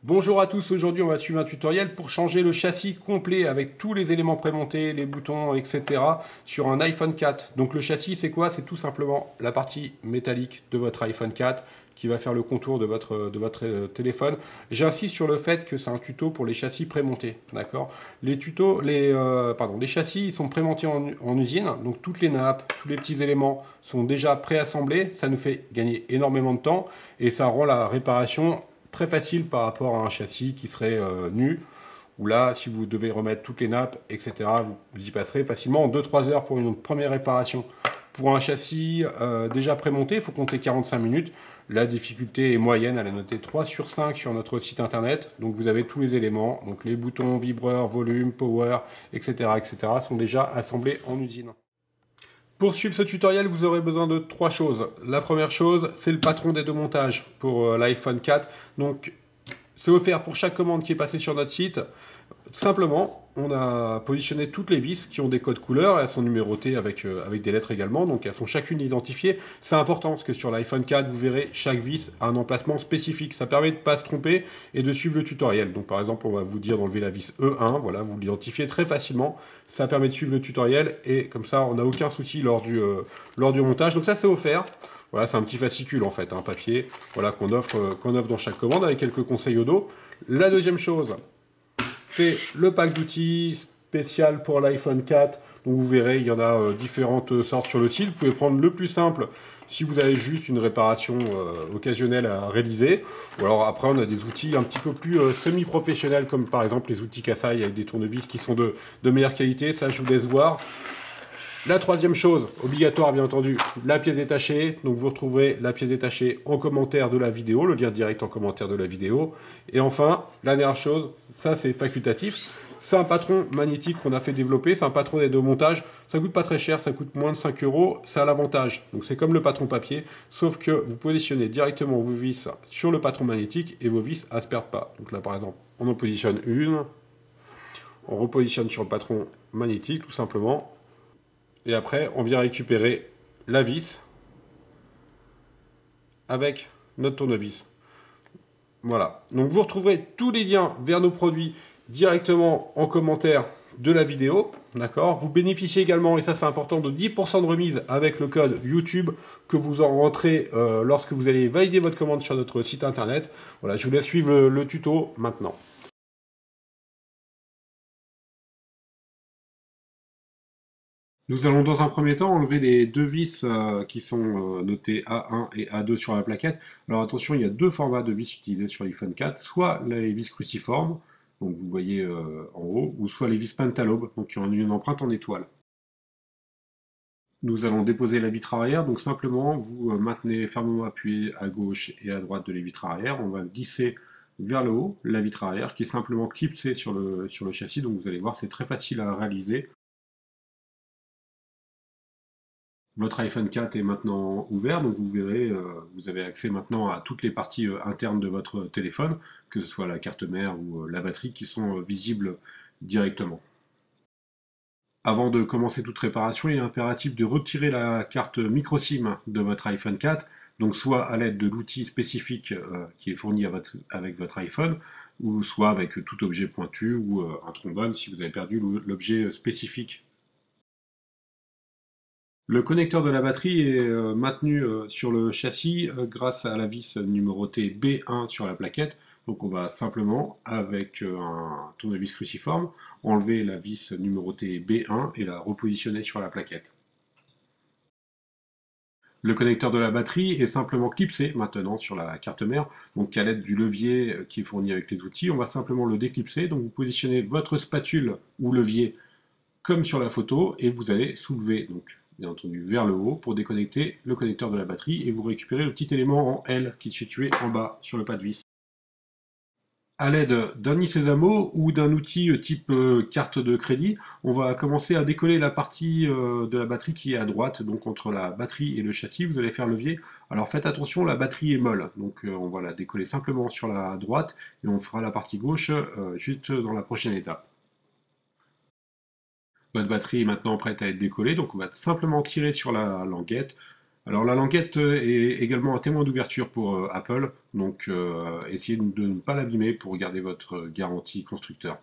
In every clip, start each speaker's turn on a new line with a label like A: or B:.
A: Bonjour à tous, aujourd'hui on va suivre un tutoriel pour changer le châssis complet avec tous les éléments prémontés, les boutons, etc. sur un iPhone 4. Donc le châssis c'est quoi? C'est tout simplement la partie métallique de votre iPhone 4 qui va faire le contour de votre téléphone. J'insiste sur le fait que c'est un tuto pour les châssis prémontés, d'accord? Les châssis ils sont prémontés en usine, donc toutes les nappes, tous les petits éléments sont déjà préassemblés, ça nous fait gagner énormément de temps et ça rend la réparation très facile par rapport à un châssis qui serait nu, où là, si vous devez remettre toutes les nappes, etc., vous y passerez facilement en 2-3 heures pour une première réparation. Pour un châssis déjà prémonté, il faut compter 45 minutes. La difficulté est moyenne, elle est notée 3 sur 5 sur notre site internet. Donc vous avez tous les éléments, donc les boutons, vibreurs, volume, power, etc., sont déjà assemblés en usine. Pour suivre ce tutoriel, vous aurez besoin de 3 choses. La première chose, c'est le patron des deux montages pour l'iPhone 4. Donc, c'est offert pour chaque commande qui est passée sur notre site. Simplement, on a positionné toutes les vis qui ont des codes couleurs. Elles sont numérotées avec des lettres également, donc elles sont chacune identifiées. C'est important parce que sur l'iPhone 4, vous verrez chaque vis a un emplacement spécifique. Ça permet de ne pas se tromper et de suivre le tutoriel. Donc par exemple, on va vous dire d'enlever la vis E1. Voilà, vous l'identifiez très facilement. Ça permet de suivre le tutoriel et comme ça, on n'a aucun souci lors du montage. Donc ça, c'est offert. Voilà, c'est un petit fascicule en fait, un papier, voilà, qu'on offre dans chaque commande avec quelques conseils au dos. La deuxième chose, c'est le pack d'outils spécial pour l'iPhone 4. Donc vous verrez, il y en a différentes sortes sur le site. Vous pouvez prendre le plus simple si vous avez juste une réparation occasionnelle à réaliser. Ou alors après, on a des outils un petit peu plus semi-professionnels, comme par exemple les outils Kasai avec des tournevis qui sont de meilleure qualité. Ça, je vous laisse voir. La troisième chose, obligatoire bien entendu, la pièce détachée. Donc vous retrouverez la pièce détachée en commentaire de la vidéo, le lien direct en commentaire de la vidéo. Et enfin, la dernière chose, ça c'est facultatif, c'est un patron magnétique qu'on a fait développer, c'est un patron d'aide au montage. Ça coûte pas très cher, ça coûte moins de 5 €, ça a l'avantage. Donc c'est comme le patron papier, sauf que vous positionnez directement vos vis sur le patron magnétique et vos vis ne se perdent pas. Donc là par exemple, on en positionne une, on repositionne sur le patron magnétique tout simplement. Et après, on vient récupérer la vis avec notre tournevis. Voilà. Donc vous retrouverez tous les liens vers nos produits directement en commentaire de la vidéo. D'accord. Vous bénéficiez également, et ça c'est important, de 10% de remise avec le code YouTube que vous en rentrez lorsque vous allez valider votre commande sur notre site internet. Voilà, je vous laisse suivre le tuto maintenant. Nous allons dans un premier temps enlever les deux vis qui sont notées A1 et A2 sur la plaquette. Alors attention, il y a deux formats de vis utilisés sur l'iPhone 4, soit les vis cruciformes, donc vous voyez en haut, ou soit les vis pentalobes, donc qui ont une empreinte en étoile. Nous allons déposer la vitre arrière, donc simplement vous maintenez fermement appuyé à gauche et à droite de les vitres arrière. On va glisser vers le haut la vitre arrière qui est simplement clipsée sur le châssis, donc vous allez voir c'est très facile à réaliser. Votre iPhone 4 est maintenant ouvert, donc vous verrez, vous avez accès maintenant à toutes les parties internes de votre téléphone, que ce soit la carte mère ou la batterie, qui sont visibles directement. Avant de commencer toute réparation, il est impératif de retirer la carte micro-SIM de votre iPhone 4, donc soit à l'aide de l'outil spécifique qui est fourni avec votre iPhone, ou soit avec tout objet pointu ou un trombone si vous avez perdu l'objet spécifique. Le connecteur de la batterie est maintenu sur le châssis grâce à la vis numérotée B1 sur la plaquette. Donc on va simplement, avec un tournevis cruciforme, enlever la vis numérotée B1 et la repositionner sur la plaquette. Le connecteur de la batterie est simplement clipsé maintenant sur la carte mère, donc à l'aide du levier qui est fourni avec les outils, on va simplement le déclipser. Donc vous positionnez votre spatule ou levier comme sur la photo et vous allez soulever donc bien entendu vers le haut pour déconnecter le connecteur de la batterie et vous récupérez le petit élément en L qui est situé en bas sur le pas de vis. À l'aide d'un nid sésamo ou d'un outil type carte de crédit, on va commencer à décoller la partie de la batterie qui est à droite, donc entre la batterie et le châssis, vous allez faire levier. Alors faites attention, la batterie est molle, donc on va la décoller simplement sur la droite et on fera la partie gauche juste dans la prochaine étape. Votre batterie est maintenant prête à être décollée, donc on va simplement tirer sur la languette, Alors la languette est également un témoin d'ouverture pour Apple, donc essayez de ne pas l'abîmer pour garder votre garantie constructeur.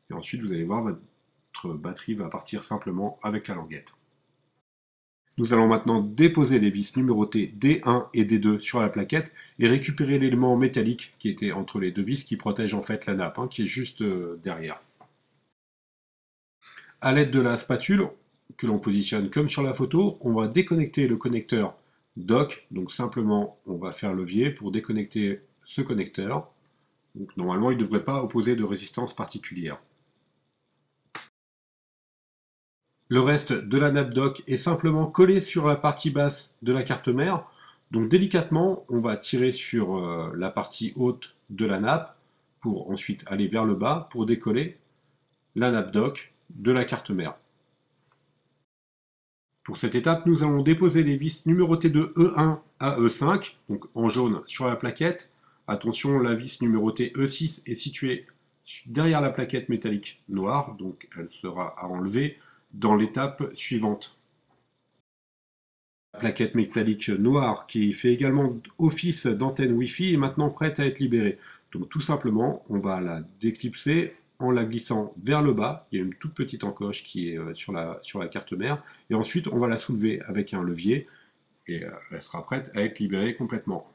A: Et ensuite vous allez voir, votre batterie va partir simplement avec la languette. Nous allons maintenant déposer les vis numérotées D1 et D2 sur la plaquette et récupérer l'élément métallique qui était entre les deux vis qui protège en fait la nappe, qui est juste derrière. À l'aide de la spatule, que l'on positionne comme sur la photo, on va déconnecter le connecteur dock. Donc simplement, on va faire levier pour déconnecter ce connecteur. Donc normalement, il ne devrait pas opposer de résistance particulière. Le reste de la nappe dock est simplement collé sur la partie basse de la carte mère. Donc délicatement, on va tirer sur la partie haute de la nappe pour ensuite aller vers le bas pour décoller la nappe dock de la carte mère. Pour cette étape, nous allons déposer les vis numérotées de E1 à E5, donc en jaune sur la plaquette. Attention, la vis numérotée E6 est située derrière la plaquette métallique noire, donc elle sera à enlever dans l'étape suivante. La plaquette métallique noire qui fait également office d'antenne Wi-Fi est maintenant prête à être libérée. Donc tout simplement, on va la déclipser en la glissant vers le bas. Il y a une toute petite encoche qui est sur la carte mère. Et ensuite, on va la soulever avec un levier et elle sera prête à être libérée complètement.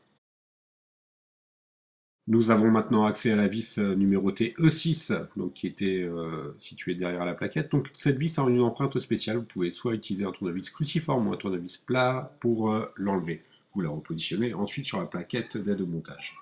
A: Nous avons maintenant accès à la vis numérotée E6, donc qui était située derrière la plaquette. Donc cette vis a une empreinte spéciale. Vous pouvez soit utiliser un tournevis cruciforme ou un tournevis plat pour l'enlever. Vous la repositionnez ensuite sur la plaquette d'aide au montage.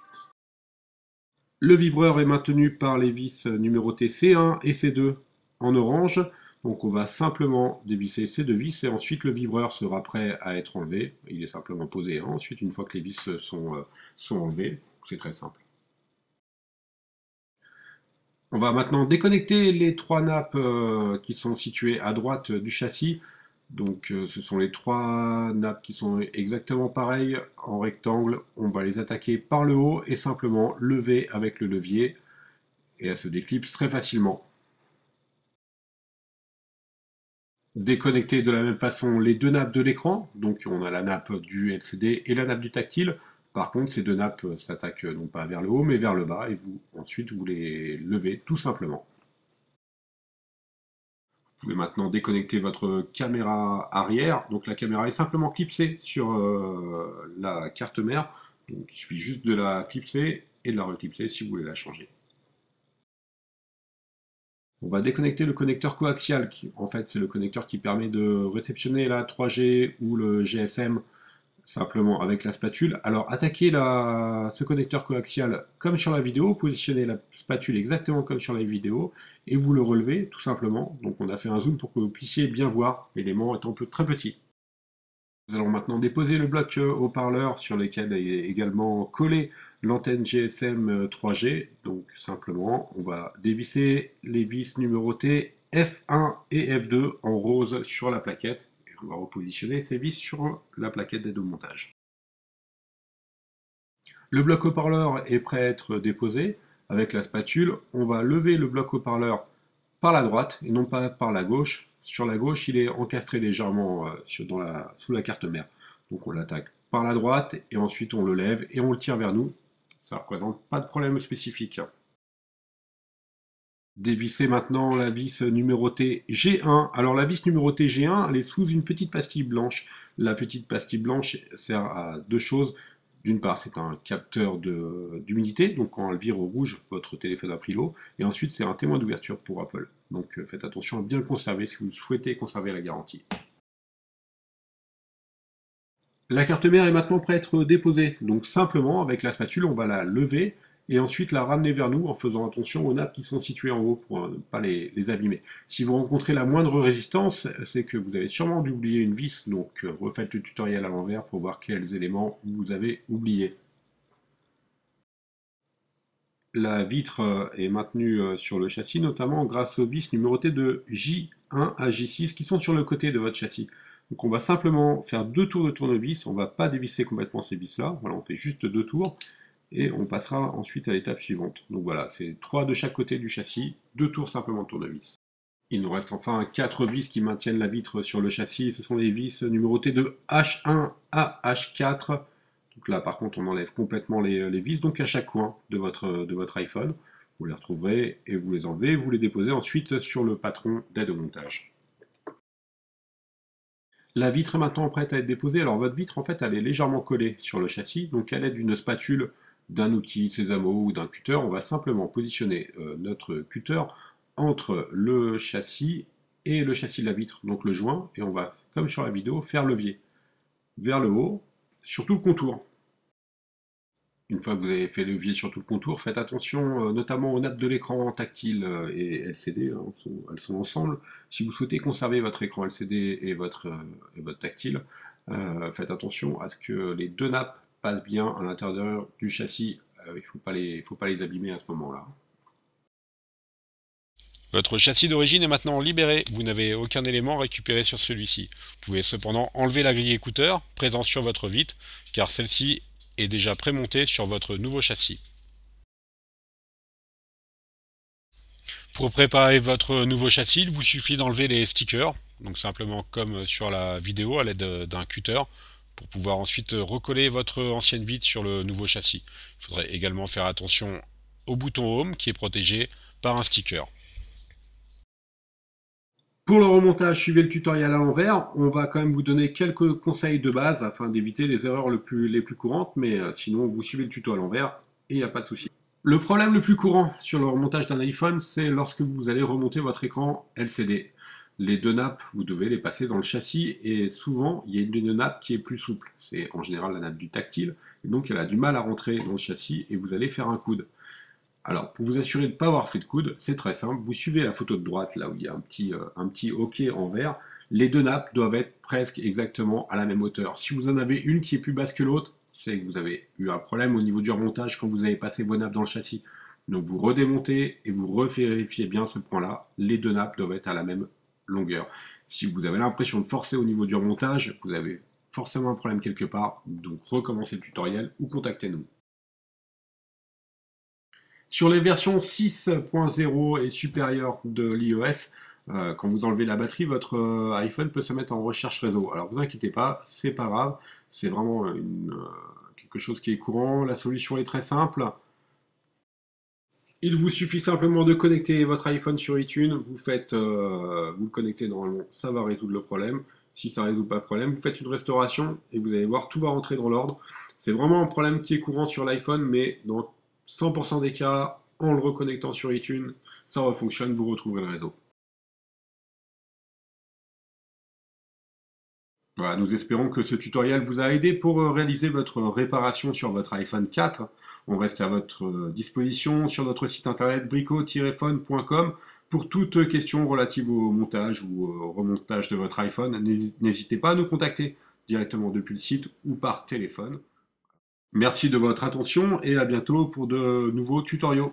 A: Le vibreur est maintenu par les vis numérotées C1 et C2 en orange. Donc on va simplement dévisser ces deux vis et ensuite le vibreur sera prêt à être enlevé. Il est simplement posé. Ensuite, une fois que les vis sont enlevées, c'est très simple. On va maintenant déconnecter les trois nappes qui sont situées à droite du châssis. Donc ce sont les trois nappes qui sont exactement pareilles en rectangle. On va les attaquer par le haut et simplement lever avec le levier. Et elles se déclipsent très facilement. Déconnecter de la même façon les deux nappes de l'écran. Donc on a la nappe du LCD et la nappe du tactile. Par contre, ces deux nappes s'attaquent non pas vers le haut, mais vers le bas, et ensuite vous les levez tout simplement. Vous pouvez maintenant déconnecter votre caméra arrière. Donc la caméra est simplement clipsée sur la carte mère. Donc il suffit juste de la clipser et de la reclipser si vous voulez la changer. On va déconnecter le connecteur coaxial, qui en fait c'est le connecteur qui permet de réceptionner la 3G ou le GSM simplement avec la spatule. Alors attaquez ce connecteur coaxial comme sur la vidéo, positionnez la spatule exactement comme sur la vidéo et vous le relevez tout simplement. Donc on a fait un zoom pour que vous puissiez bien voir, l'élément étant très petit. Nous allons maintenant déposer le bloc haut-parleur sur lequel est également collée l'antenne GSM 3G. Donc simplement, on va dévisser les vis numérotées F1 et F2 en rose sur la plaquette. Et on va repositionner ces vis sur la plaquette d'aide au montage. Le bloc haut-parleur est prêt à être déposé. Avec la spatule, on va lever le bloc haut-parleur par la droite et non pas par la gauche. Sur la gauche, il est encastré légèrement sous la carte mère. Donc on l'attaque par la droite et ensuite on le lève et on le tire vers nous. Ça ne représente pas de problème spécifique. Dévisser maintenant la vis numérotée G1. Alors la vis numérotée G1, elle est sous une petite pastille blanche. La petite pastille blanche sert à deux choses. D'une part, c'est un capteur d'humidité, donc quand elle vire au rouge, votre téléphone a pris l'eau. Et ensuite, c'est un témoin d'ouverture pour Apple. Donc faites attention à bien le conserver si vous souhaitez conserver la garantie. La carte mère est maintenant prête à être déposée. Donc simplement, avec la spatule, on va la lever et ensuite la ramener vers nous en faisant attention aux nappes qui sont situées en haut pour ne pas les abîmer. Si vous rencontrez la moindre résistance, c'est que vous avez sûrement dû oublier une vis, donc refaites le tutoriel à l'envers pour voir quels éléments vous avez oubliés. La vitre est maintenue sur le châssis, notamment grâce aux vis numérotées de J1 à J6 qui sont sur le côté de votre châssis. Donc on va simplement faire deux tours de tournevis, on ne va pas dévisser complètement ces vis-là, voilà, on fait juste deux tours, et on passera ensuite à l'étape suivante. Donc voilà, c'est 3 de chaque côté du châssis, 2 tours simplement de tournevis. Il nous reste enfin 4 vis qui maintiennent la vitre sur le châssis. Ce sont les vis numérotées de H1 à H4. Donc là, par contre, on enlève complètement les vis, donc à chaque coin de votre iPhone. Vous les retrouverez et vous les enlevez. Vous les déposez ensuite sur le patron d'aide au montage. La vitre est maintenant prête à être déposée. Alors votre vitre, en fait, elle est légèrement collée sur le châssis. Donc à l'aide d'une spatule, d'un outil Sésamo ou d'un cutter, on va simplement positionner notre cutter entre le châssis et le châssis de la vitre, donc le joint, et on va, comme sur la vidéo, faire levier vers le haut, sur tout le contour. Une fois que vous avez fait levier sur tout le contour, faites attention notamment aux nappes de l'écran tactile et LCD, hein, elles sont ensemble. Si vous souhaitez conserver votre écran LCD et votre tactile, faites attention à ce que les deux nappes passent bien à l'intérieur du châssis. Il ne faut pas les abîmer à ce moment-là. Votre châssis d'origine est maintenant libéré, vous n'avez aucun élément récupéré sur celui-ci. Vous pouvez cependant enlever la grille écouteur présente sur votre vitre, car celle-ci est déjà prémontée sur votre nouveau châssis. Pour préparer votre nouveau châssis, il vous suffit d'enlever les stickers, donc simplement comme sur la vidéo à l'aide d'un cutter, pour pouvoir ensuite recoller votre ancienne vitre sur le nouveau châssis. Il faudrait également faire attention au bouton Home qui est protégé par un sticker. Pour le remontage, suivez le tutoriel à l'envers. On va quand même vous donner quelques conseils de base afin d'éviter les erreurs les plus courantes, mais sinon vous suivez le tuto à l'envers et il n'y a pas de souci. Le problème le plus courant sur le remontage d'un iPhone, c'est lorsque vous allez remonter votre écran LCD. Les deux nappes, vous devez les passer dans le châssis et souvent il y a une nappe qui est plus souple. C'est en général la nappe du tactile, et donc elle a du mal à rentrer dans le châssis et vous allez faire un coude. Alors, pour vous assurer de ne pas avoir fait de coude, c'est très simple. Vous suivez la photo de droite, là où il y a un petit hoquet en vert. Les deux nappes doivent être presque exactement à la même hauteur. Si vous en avez une qui est plus basse que l'autre, c'est que vous avez eu un problème au niveau du remontage quand vous avez passé vos nappes dans le châssis. Donc vous redémontez et vous revérifiez bien ce point-là. Les deux nappes doivent être à la même longueur. Si vous avez l'impression de forcer au niveau du remontage, vous avez forcément un problème quelque part. Donc recommencez le tutoriel ou contactez-nous. Sur les versions 6.0 et supérieures de l'iOS, quand vous enlevez la batterie, votre iPhone peut se mettre en recherche réseau. Alors vous inquiétez pas, c'est pas grave, c'est vraiment quelque chose qui est courant. La solution est très simple. Il vous suffit simplement de connecter votre iPhone sur iTunes, vous le connectez normalement, ça va résoudre le problème. Si ça ne résout pas le problème, vous faites une restauration et vous allez voir, tout va rentrer dans l'ordre. C'est vraiment un problème qui est courant sur l'iPhone, mais dans 100% des cas, en le reconnectant sur iTunes, ça refonctionne, vous retrouverez le réseau. Voilà, nous espérons que ce tutoriel vous a aidé pour réaliser votre réparation sur votre iPhone 4. On reste à votre disposition sur notre site internet brico-phone.com pour toute question relative au montage ou au remontage de votre iPhone. N'hésitez pas à nous contacter directement depuis le site ou par téléphone. Merci de votre attention et à bientôt pour de nouveaux tutoriaux.